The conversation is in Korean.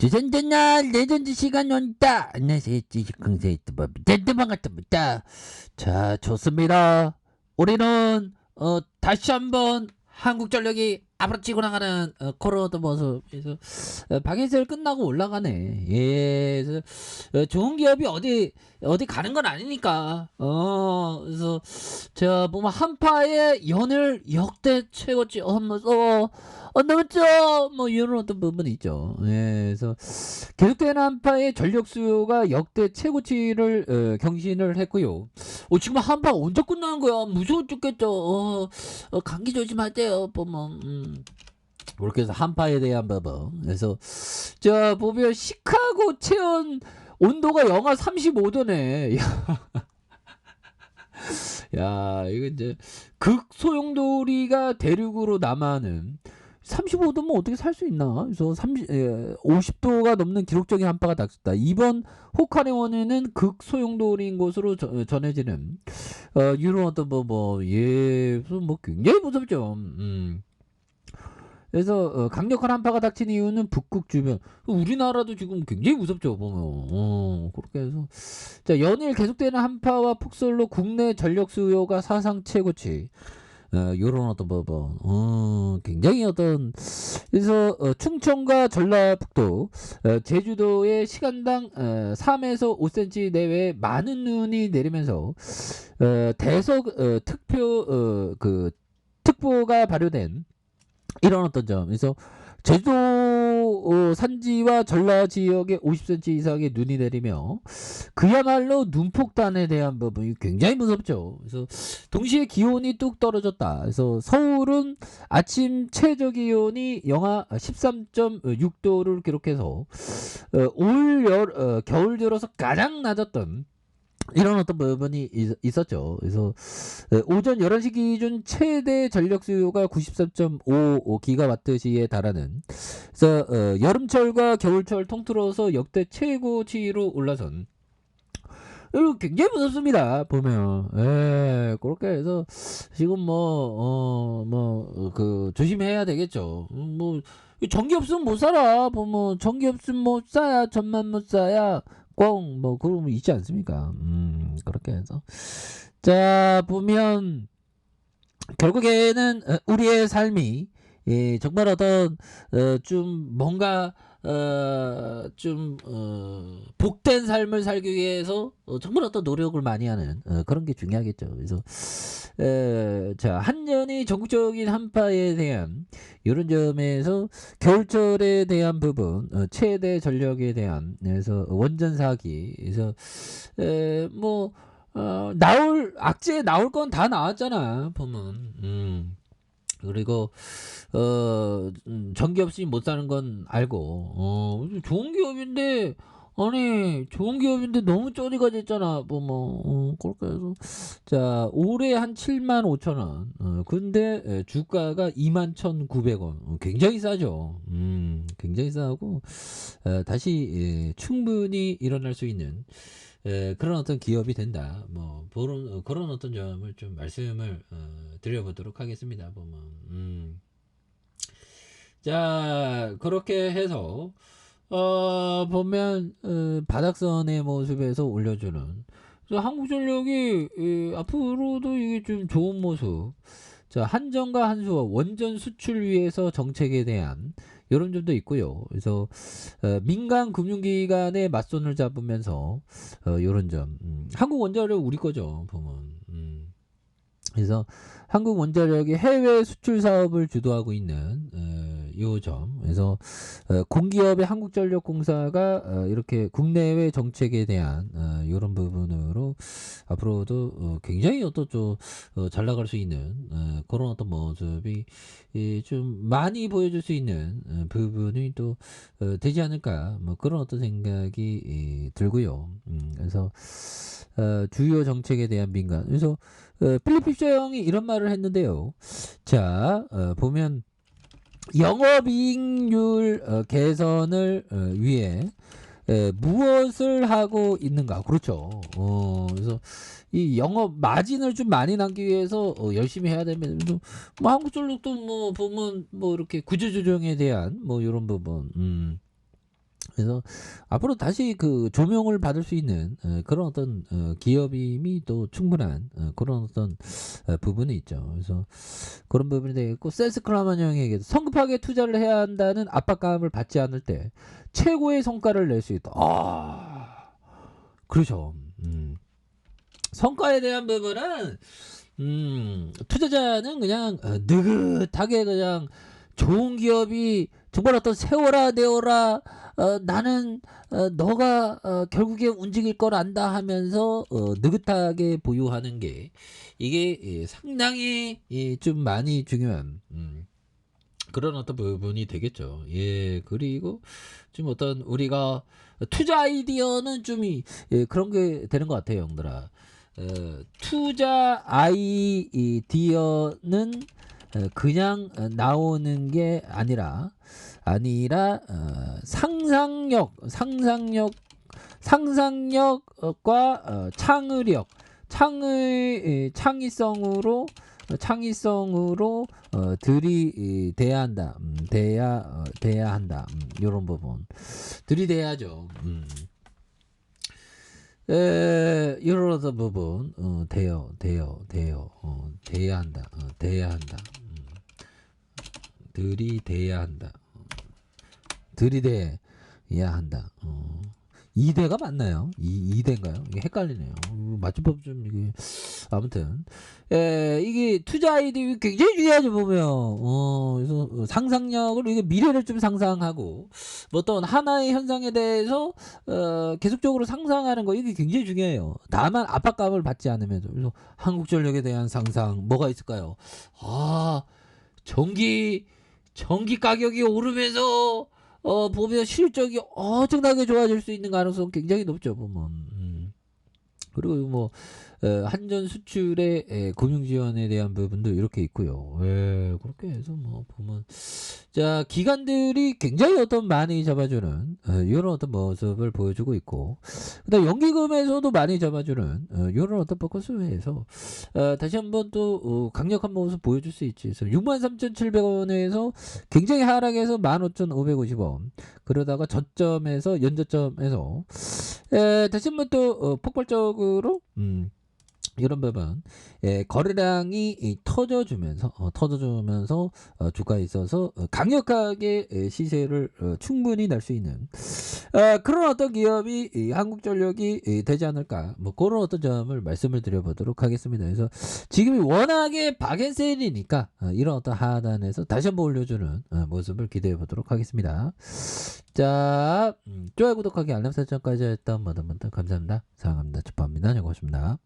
주전자날 레전드 시간 온다. 안녕하세요. 지식강사의 뜨밤 반갑습니다. 자, 좋습니다. 우리는 다시 한번 한국전력이 앞으로 치고 나가는 코로나도 모습. 그래서 방해설 끝나고 올라가네. 예, 그래서 좋은 기업이 어디 가는 건 아니니까. 그래서 제가 보면 한파의 연일 역대 최고치 넘었죠. 뭐 이런 어떤 부분이 있죠. 예, 그래서 계속되는 한파의 전력 수요가 역대 최고치를 경신을 했고요. 지금 한파 언제 끝나는 거야? 무서워 죽겠죠. 감기 조심하세요. 보면 그렇게 해서 한파에 대한 부분. 그래서 자 보면 시카고 체온 온도가 영하 35도네. 야, 이거 이제 극소용돌이가 대륙으로 남하는 35도면 어떻게 살 수 있나? 그래서 50도가 넘는 기록적인 한파가 닥쳤다. 이번 호카네원에는 극소용돌이인 것으로 전해지는 이런 어떤 뭐 굉장히 무섭죠. 그래서 강력한 한파가 닥친 이유는 북극 주변. 우리나라도 지금 굉장히 무섭죠, 보면. 그렇게 해서 자, 연일 계속되는 한파와 폭설로 국내 전력 수요가 사상 최고치. 요런 어떤 굉장히 어떤 그래서 충청과 전라북도, 제주도의 시간당 3에서 5cm 내외 많은 눈이 내리면서 대석 특보가 발효된 이런 어떤 점. 그래서 제주도 산지와 전라 지역에 50cm 이상의 눈이 내리며 그야말로 눈폭탄에 대한 부분이 굉장히 무섭죠. 그래서 동시에 기온이 뚝 떨어졌다. 그래서 서울은 아침 최저 기온이 영하 13.6도를 기록해서 겨울 들어서 가장 낮았던 이런 어떤 부분이 있었죠. 그래서 오전 11시 기준 최대 전력 수요가 93.5 기가와트시에 달하는, 그래서 여름철과 겨울철 통틀어서 역대 최고치로 올라선, 굉장히 무섭습니다. 보면. 예, 그렇게 해서 지금 조심해야 되겠죠. 전기 없으면 못 살아. 보면 전기 없으면 못 사야, 전만 못 사야 그러면 있지 않습니까? 그렇게 해서 자 보면 결국에는 우리의 삶이 정말 어떤 좀 뭔가 복된 삶을 살기 위해서 정말 어떤 노력을 많이 하는 그런 게 중요하겠죠. 그래서 자, 한년이 전국적인 한파에 대한 이런 점에서 겨울철에 대한 부분, 최대 전력에 대한, 그래서 원전 사기, 그래서 악재 나올 건 다 나왔잖아 보면. 그리고 전기 없이 못 사는 건 알고, 좋은 기업인데, 아니 좋은 기업인데 너무 쪼리가 됐잖아. 그렇게 해서 자 올해 한 75,000원, 근데 주가가 21,900원, 굉장히 싸죠. 굉장히 싸고 다시 충분히 일어날 수 있는 그런 어떤 기업이 된다. 그런 어떤 점을 좀 말씀을 드려보도록 하겠습니다. 자, 그렇게 해서 보면 바닥선의 모습에서 올려주는, 그래서 한국전력이 앞으로도 이게 좀 좋은 모습. 자, 한전과 한수와 원전 수출 위해서 정책에 대한 이런 점도 있고요. 그래서 민간 금융기관의 맞손을 잡으면서 이런 점. 한국원자력 우리 거죠, 보면. 그래서 한국원자력이 해외 수출 사업을 주도하고 있는 요 점. 그래서 공기업의 한국전력공사가 이렇게 국내외 정책에 대한 이런 부분으로 앞으로도 굉장히 잘 나갈 수 있는 그런 어떤 모습이 좀 많이 보여줄 수 있는 부분이 또 되지 않을까, 그런 어떤 생각이 들고요. 그래서 주요 정책에 대한 민간. 그래서 필리핀 시장이 이런 말을 했는데요. 자, 보면 영업이익률 개선을 위해 무엇을 하고 있는가? 그렇죠. 그래서 이 영업 마진을 좀 많이 남기 위해서 열심히 해야 되면, 한국전력도 보면 이렇게 구조조정에 대한 이런 부분, 그래서 앞으로 다시 그 조명을 받을 수 있는 그런 어떤 기업임이 또 충분한 그런 어떤 부분이 있죠. 그래서 그런 부분이 되겠고, 센스 클라만 형에게 성급하게 투자를 해야 한다는 압박감을 받지 않을 때 최고의 성과를 낼 수 있다. 그렇죠. 성과에 대한 부분은 투자자는 그냥 느긋하게 그냥 좋은 기업이 정말 어떤 세워라 내어라, 나는 너가 결국에 움직일 걸 안다 하면서 느긋하게 보유하는 게 이게 상당히 좀 많이 중요한 그런 어떤 부분이 되겠죠. 예, 그리고 좀 어떤 우리가 투자 아이디어는 좀 그런 게 되는 것 같아요, 형들아. 투자 아이디어는 그냥 나오는 게 아니라 상상력과 창의성으로 들이대야 한다. 대야 한다. 요런 부분. 들이대야죠. 이런 어떤 부분, 대야 한다. 들이대야 한다. 들이대야 한다. 이대가 맞나요? 이대인가요? 이게 헷갈리네요. 맞춤법 좀 이게 아무튼 이게 투자 아이디어 굉장히 중요하죠 보면. 그래서 상상력을 이게 미래를 좀 상상하고 뭐 어떤 하나의 현상에 대해서 계속적으로 상상하는 거 이게 굉장히 중요해요. 다만 압박감을 받지 않으면서. 그래서 한국전력에 대한 상상 뭐가 있을까요? 전기 가격이 오르면서 보면 실적이 엄청나게 좋아질 수 있는 가능성 굉장히 높죠 보면. 그리고 뭐 한전 수출의 금융 지원에 대한 부분도 이렇게 있고요. 그렇게 해서 뭐 보면 자 기관들이 굉장히 어떤 많이 잡아주는 이런 어떤 모습을 보여주고 있고, 그다음 연기금에서도 많이 잡아주는 이런 어떤 포커스에서 다시 한번 또 강력한 모습 보여줄 수 있지. 그래서 63,700원에서 굉장히 하락해서 15,550원, 그러다가 저점에서 연저점에서 다시 한번 또 폭발적으로 이런 부분 거래량이 터져주면서 주가에 있어서 강력하게 시세를 충분히 날 수 있는 그런 어떤 기업이 한국전력이 되지 않을까, 뭐 그런 어떤 점을 말씀을 드려보도록 하겠습니다. 그래서 지금이 워낙에 박앤세일이니까 이런 어떤 하단에서 다시 한번 올려주는 모습을 기대해 보도록 하겠습니다. 자, 좋아요 구독하기 알람 설정까지 했던 모든 분들 감사합니다. 사랑합니다. 축하합니다. 고맙습니다.